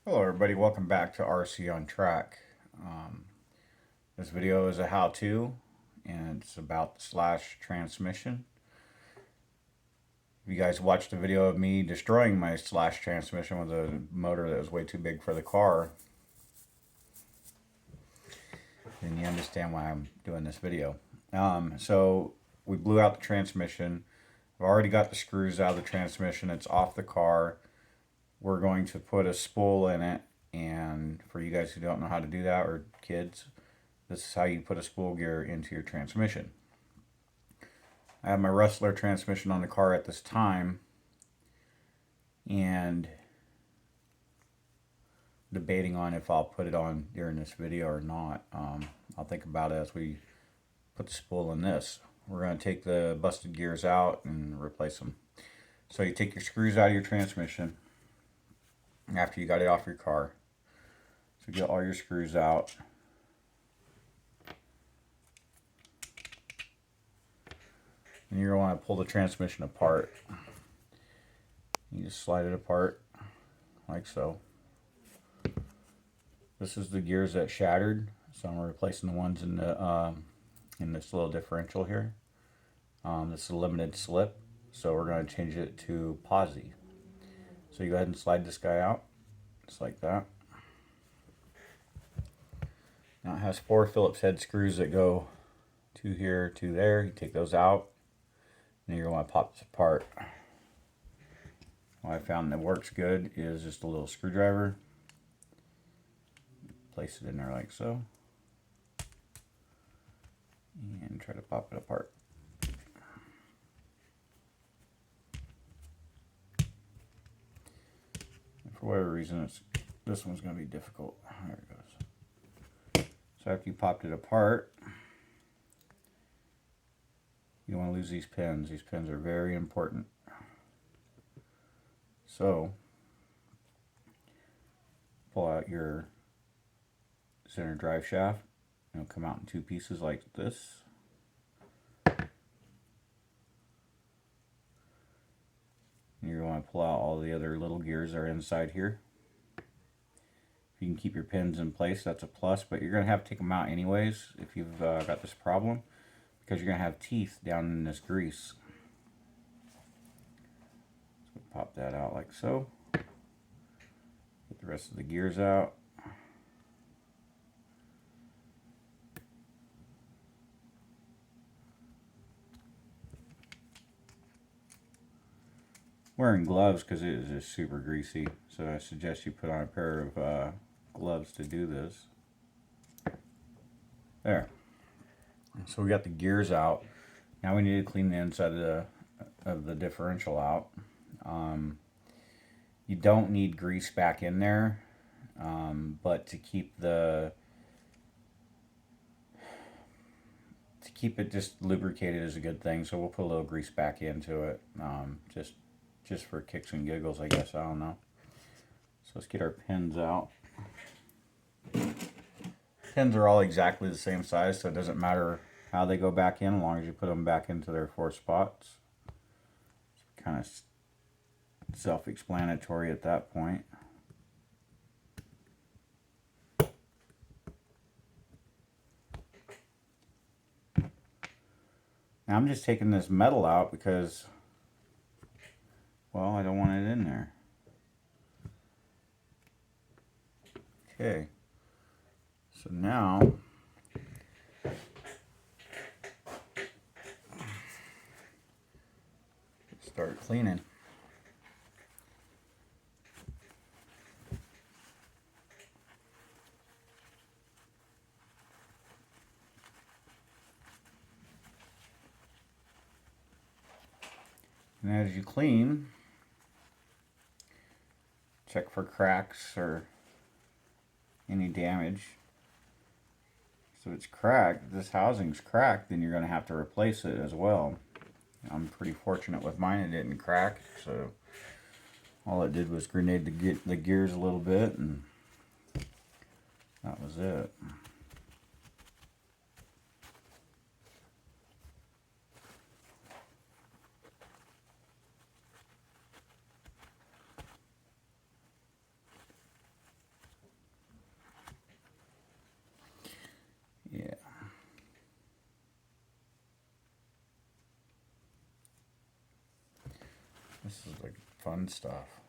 Hello everybody, welcome back to RC on Track. Um, this video is a how-to and it's about the slash transmission. If you guys watched the video of me destroying my slash transmission with a motor that was way too big for the car, then you understand why I'm doing this video. So we blew out the transmission. I've already got the screws out of the transmission. It's off the car. We're going to put a spool in it, and for you guys who don't know how to do that, or kids, this is how you put a spool gear into your transmission. I have my Rustler transmission on the car at this time, and debating on if I'll put it on during this video or not. I'll think about it as we put the spool in this. We're going to take the busted gears out and replace them. So you take your screws out of your transmission after you got it off your car. So get all your screws out. And you're going to want to pull the transmission apart. You just slide it apart like so. This is the gears that shattered, so I'm replacing the ones in this little differential here. This is a limited slip, so we're going to change it to posi. So you go ahead and slide this guy out, just like that. Now it has 4 Phillips head screws that go 2 here, 2 there. You take those out, and you're going to want to pop this apart. What I found that works good is just a little screwdriver. Place it in there like so, and try to pop it apart. And for whatever reason, this one's going to be difficult. There it goes. So after you popped it apart, you don't want to lose these pins. These pins are very important. So pull out your center drive shaft. It'll come out in 2 pieces like this. And you're going to pull out all the other little gears that are inside here. If you can keep your pins in place, that's a plus, but you're going to have to take them out anyways if you've got this problem, because you're going to have teeth down in this grease. So pop that out like so. Get the rest of the gears out. Wearing gloves because it is just super greasy, so I suggest you put on a pair of gloves to do this. There. So we got the gears out. Now we need to clean the inside of the differential out. You don't need grease back in there, but to keep it just lubricated is a good thing. So we'll put a little grease back into it, just for kicks and giggles, I guess. I don't know. So let's get our pins out. Pins are all exactly the same size, so it doesn't matter how they go back in as long as you put them back into their 4 spots. It's kind of self-explanatory at that point. Now I'm just taking this metal out because, well, I don't want it in there. Okay. So now start cleaning. And as you clean, check for cracks or any damage. So it's cracked, this housing's cracked, then you're going to have to replace it as well. I'm pretty fortunate with mine, it didn't crack, so all it did was grenade the gears a little bit, and that was it. This is like fun stuff.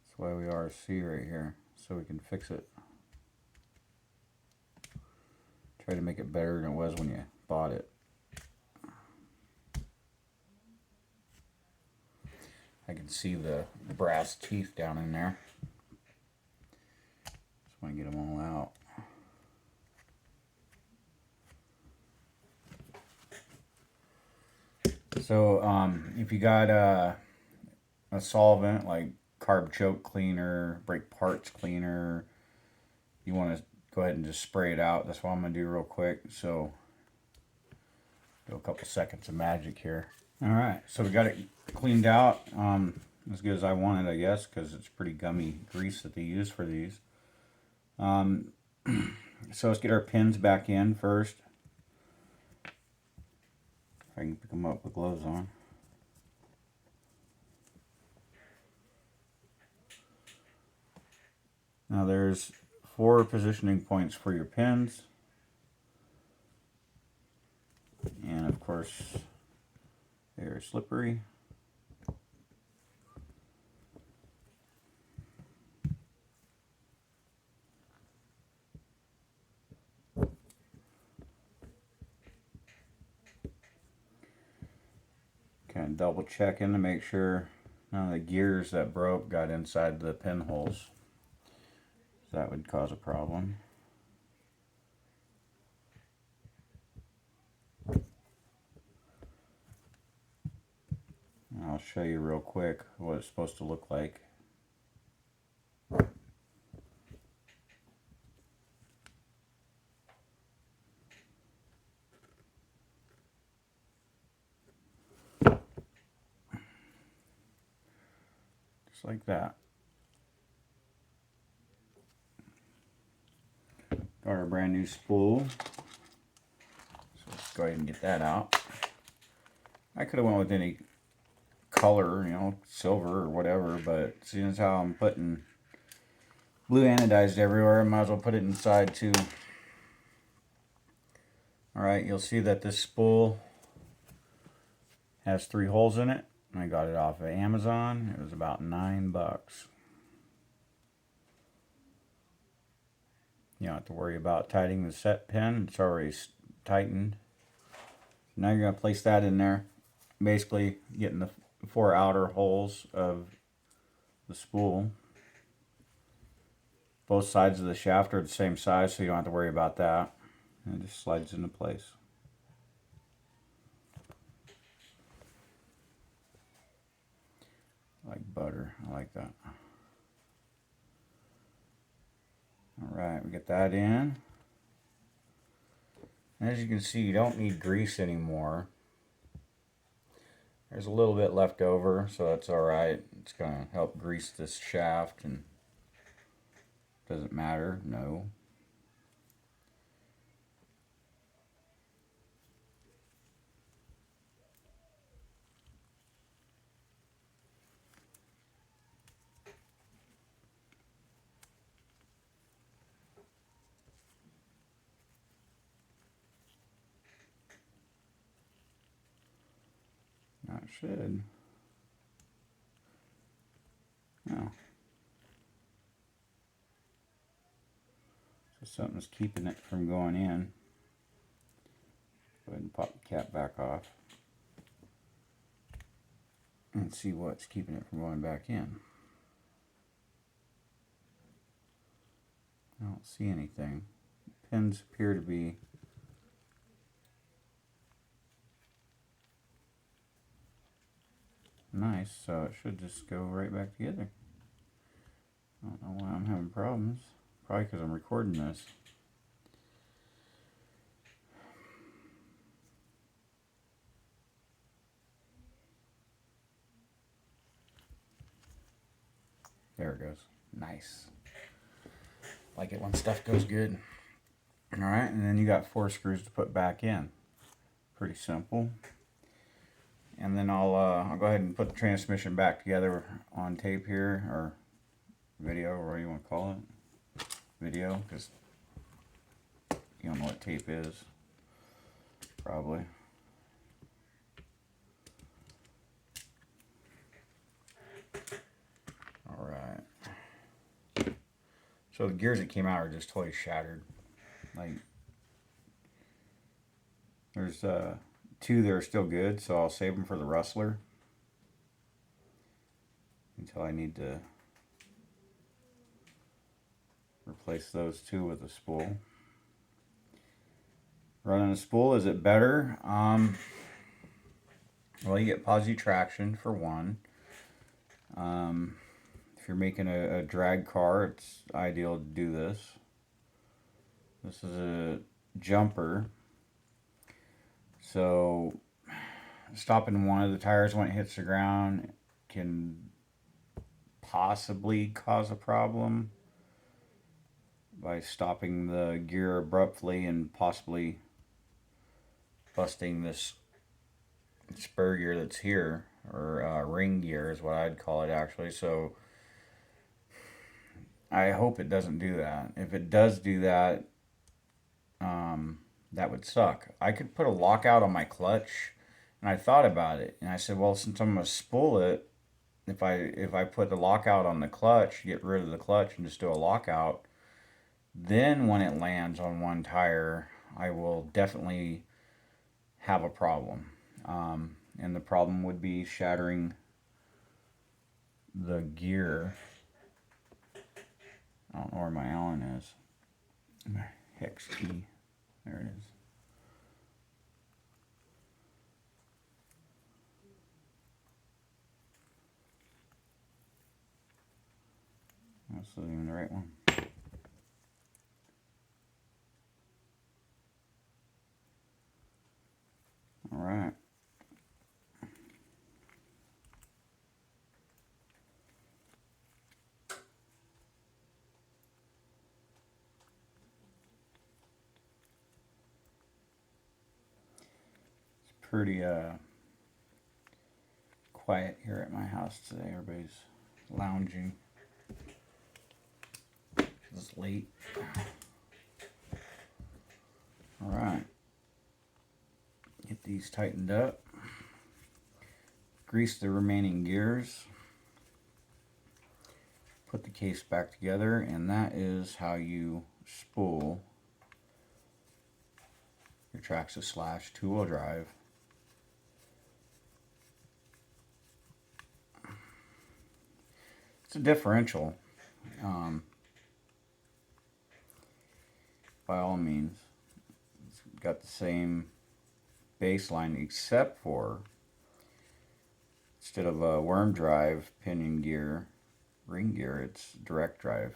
That's why we RC right here, so we can fix it. Try to make it better than it was when you bought it. I can see the brass teeth down in there. Just want to get them all out. So if you got a solvent like carb choke cleaner, brake parts cleaner, you want to go ahead and just spray it out. That's what I'm going to do real quick. So do a couple seconds of magic here. All right, so we got it cleaned out as good as I wanted, I guess, because it's pretty gummy grease that they use for these. So let's get our pins back in first. If I can pick them up with gloves on. Now there's 4 positioning points for your pins. And of course, they're slippery. Kind of double checking to make sure none of the gears that broke got inside the pinholes. That would cause a problem. I'll show you real quick what it's supposed to look like. Just like that. Got our brand new spool. So let's go ahead and get that out. I could have went with any color, you know, silver or whatever, but seeing as how I'm putting blue anodized everywhere, I might as well put it inside too. Alright, you'll see that this spool has 3 holes in it. I got it off of Amazon. It was about $9. You don't have to worry about tightening the set pin. It's already tightened. Now you're going to place that in there. Basically getting the 4 outer holes of the spool. Both sides of the shaft are the same size, so you don't have to worry about that. And it just slides into place. Like butter. I like that. Alright, we get that in. As you can see, you don't need grease anymore. There's a little bit left over, so that's alright. It's going to help grease this shaft, and doesn't matter, no. That should. No. So something's keeping it from going in. Go ahead and pop the cap back off. And see what's keeping it from going back in. I don't see anything. Pins appear to be nice, so it should just go right back together. I don't know why I'm having problems. Probably because I'm recording this. There it goes. Nice. Like it when stuff goes good. Alright, and then you got 4 screws to put back in. Pretty simple. And then I'll go ahead and put the transmission back together on tape here, or video, or what do you want to call it? Video, because you don't know what tape is, probably. So the gears that came out are just totally shattered. Like, there's two that are still good, so I'll save them for the rustler until I need to replace those two with a spool. Running a spool, is it better? Well, you get positive traction for one. If you're making a drag car, it's ideal to do this. This is a jumper. So stopping one of the tires when it hits the ground can possibly cause a problem by stopping the gear abruptly and possibly busting this spur gear that's here, or ring gear is what I'd call it actually. So I hope it doesn't do that. If it does do that, that would suck. I could put a lockout on my clutch, and I thought about it, and I said, well, since I'm gonna spool it, if I put the lockout on the clutch, get rid of the clutch and just do a lockout, then when it lands on one tire, I will definitely have a problem. And the problem would be shattering the gear. I don't know where my Allen is. Hex key. There it is. That's not even the right one. All right. It's pretty quiet here at my house today. Everybody's lounging. It's late. All right. Get these tightened up. Grease the remaining gears. Put the case back together, and that is how you spool your Traxxas Slash two-wheel drive. It's a differential, by all means. It's got the same baseline, except for instead of a worm drive pinion gear, ring gear, it's direct drive.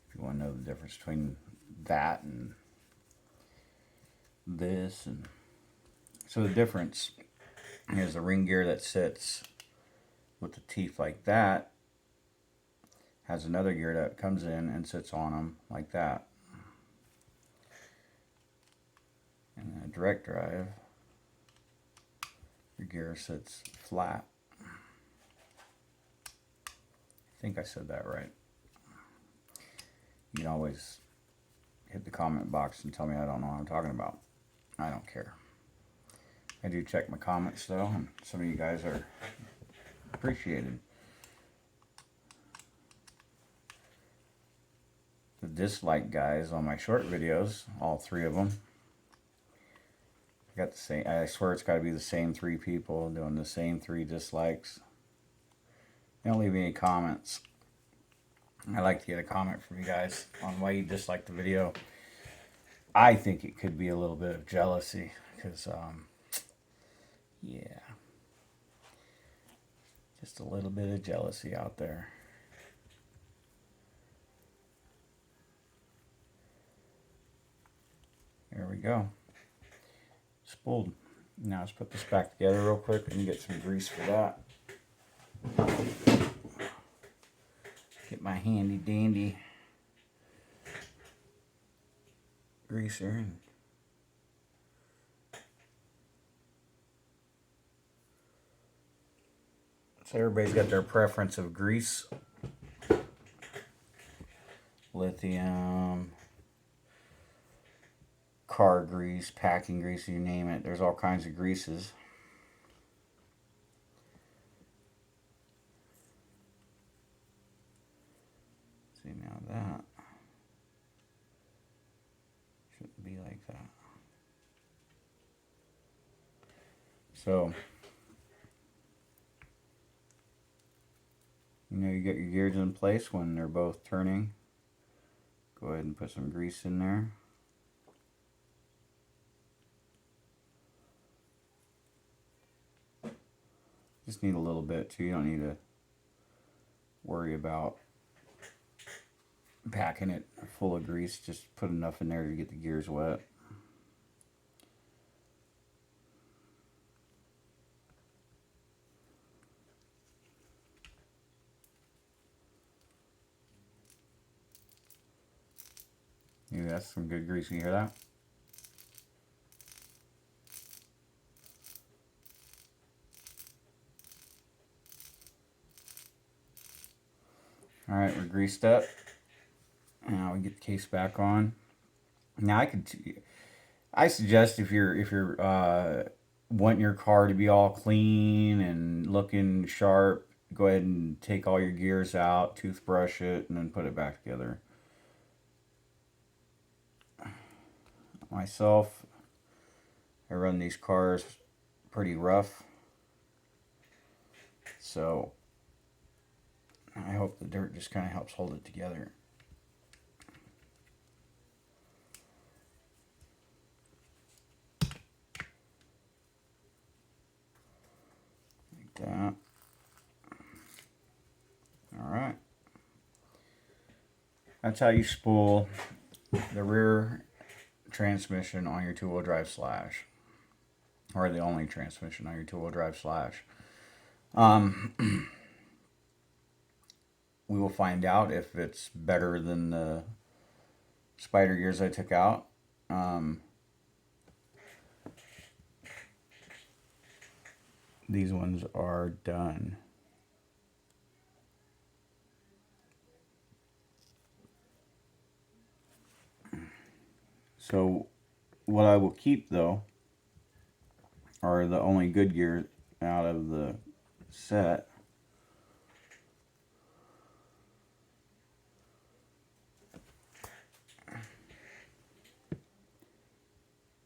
If you want to know the difference between that and this, and so the difference is the ring gear that sits with the teeth like that has another gear that comes in and sits on them like that. And a direct drive, your gear sits flat. I think I said that right. You can always hit the comment box and tell me I don't know what I'm talking about. I don't care. I do check my comments though, and some of you guys are appreciated. The dislike guys on my short videos, all three of them, got the same. I swear it's got to be the same three people doing the same 3 dislikes. They don't leave any comments. I like to get a comment from you guys on why you dislike the video. I think it could be a little bit of jealousy, because yeah, just a little bit of jealousy out there. There we go. Spooled. Now let's put this back together real quick and get some grease for that. Get my handy dandy greaser and so everybody's got their preference of grease. Lithium, car grease, packing grease, you name it. There's all kinds of greases. that. Shouldn't be like that. So, you know, you get your gears in place when they're both turning. Go ahead and put some grease in there. Just need a little bit too. You don't need to worry about packing it full of grease. Just put enough in there to get the gears wet. Yeah, that's some good grease. Can you hear that? All right, we're greased up. Now we get the case back on. Now I suggest if you're wanting your car to be all clean and looking sharp, go ahead and take all your gears out, toothbrush it, and then put it back together. Myself, I run these cars pretty rough, so I hope the dirt just kind of helps hold it together. Like that. All right. That's how you spool the rear transmission on your two-wheel drive slash, or the only transmission on your two-wheel drive slash. We will find out if it's better than the spider gears I took out. These ones are done. So what I will keep though are the only good gears out of the set.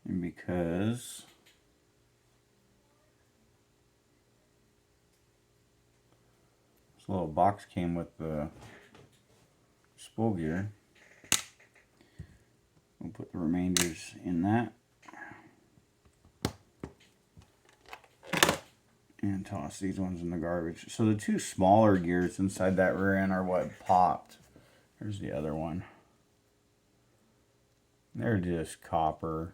And because this little box came with the spool gear, we'll put the remainders in that and toss these ones in the garbage. So the two smaller gears inside that rear end are what popped. Here's the other one. They're just copper.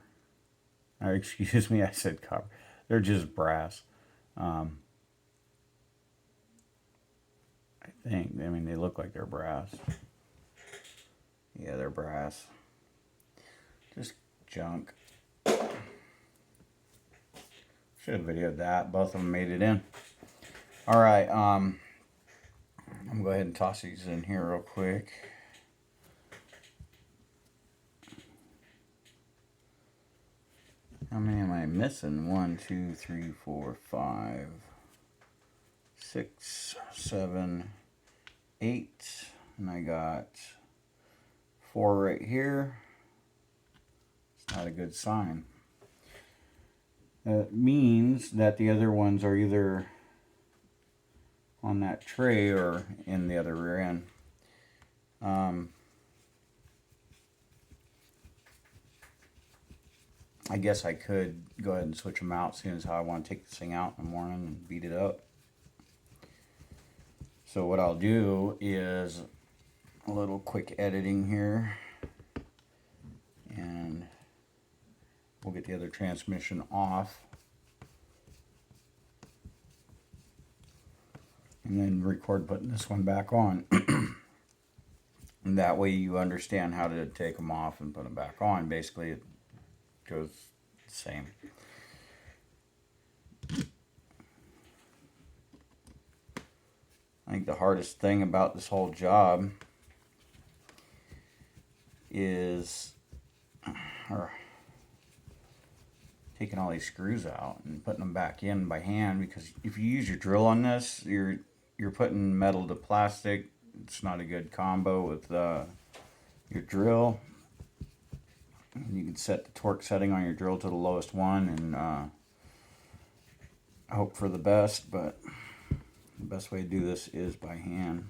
Or excuse me, I said copper. They're just brass. I think. I mean, they look like they're brass. Yeah, they're brass. Just junk. Should have videoed that. Both of them made it in. All right. I'm gonna go ahead and toss these in here real quick. How many am I missing? 1, 2, 3, 4, 5, 6, 7, 8. And I got 4 right here. It's not a good sign. That means that the other ones are either on that tray or in the other rear end. I guess I could go ahead and switch them out, seeing as how I want to take this thing out in the morning and beat it up. So what I'll do is a little quick editing here, and we'll get the other transmission off, and then record putting this one back on. And that way you understand how to take them off and put them back on. Basically it goes the same. I think the hardest thing about this whole job is taking all these screws out and putting them back in by hand, because if you use your drill on this, you're putting metal to plastic. It's not a good combo with your drill. You can set the torque setting on your drill to the lowest one and hope for the best, but the best way to do this is by hand.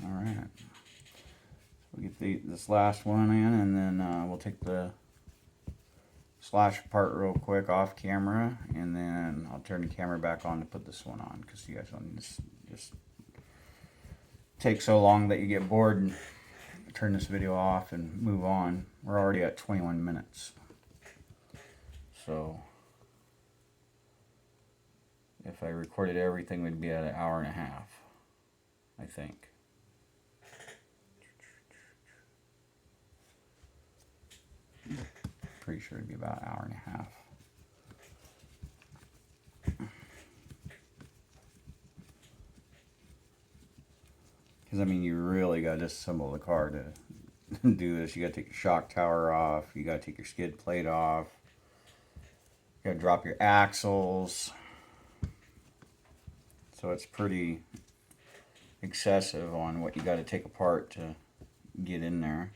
All right, we'll get this last one in, and then we'll take the slash apart real quick off camera, and then I'll turn the camera back on to put this one on, because you guys don't just take so long that you get bored and turn this video off and move on. We're already at 21 minutes. So if I recorded everything, we'd be at an hour and a half, I think. Pretty sure it'd be about an hour and a half. Because I mean, you really got to disassemble the car to do this. You got to take your shock tower off. You got to take your skid plate off. You got to drop your axles. So it's pretty excessive on what you got to take apart to get in there.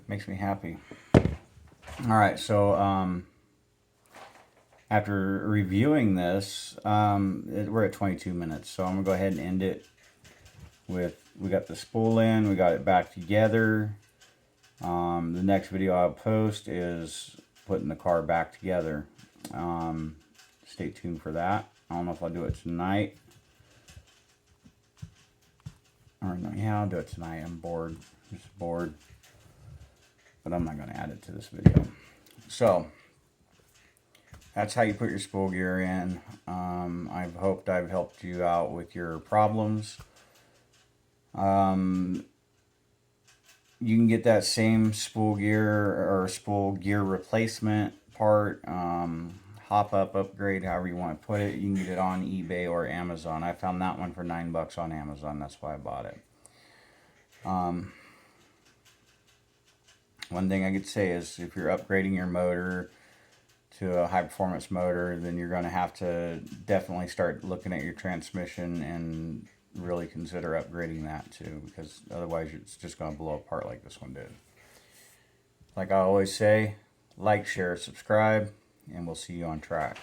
Makes me happy. All right, so after reviewing this, we're at 22 minutes, so I'm gonna go ahead and end it with, we got the spool in, we got it back together. The next video I'll post is putting the car back together. Stay tuned for that. I don't know if I'll do it tonight. Or no, yeah, I'll do it tonight. I'm bored. I'm just bored. But I'm not going to add it to this video. So that's how you put your spool gear in. I've hoped I've helped you out with your problems. You can get that same spool gear or spool gear replacement part, hop up, upgrade, however you want to put it. You can get it on eBay or Amazon. I found that one for $9 on Amazon. That's why I bought it. One thing I could say is if you're upgrading your motor to a high performance motor, then you're going to have to definitely start looking at your transmission and really consider upgrading that too, because otherwise it's just going to blow apart like this one did. Like I always say, like, share, subscribe, and we'll see you on track.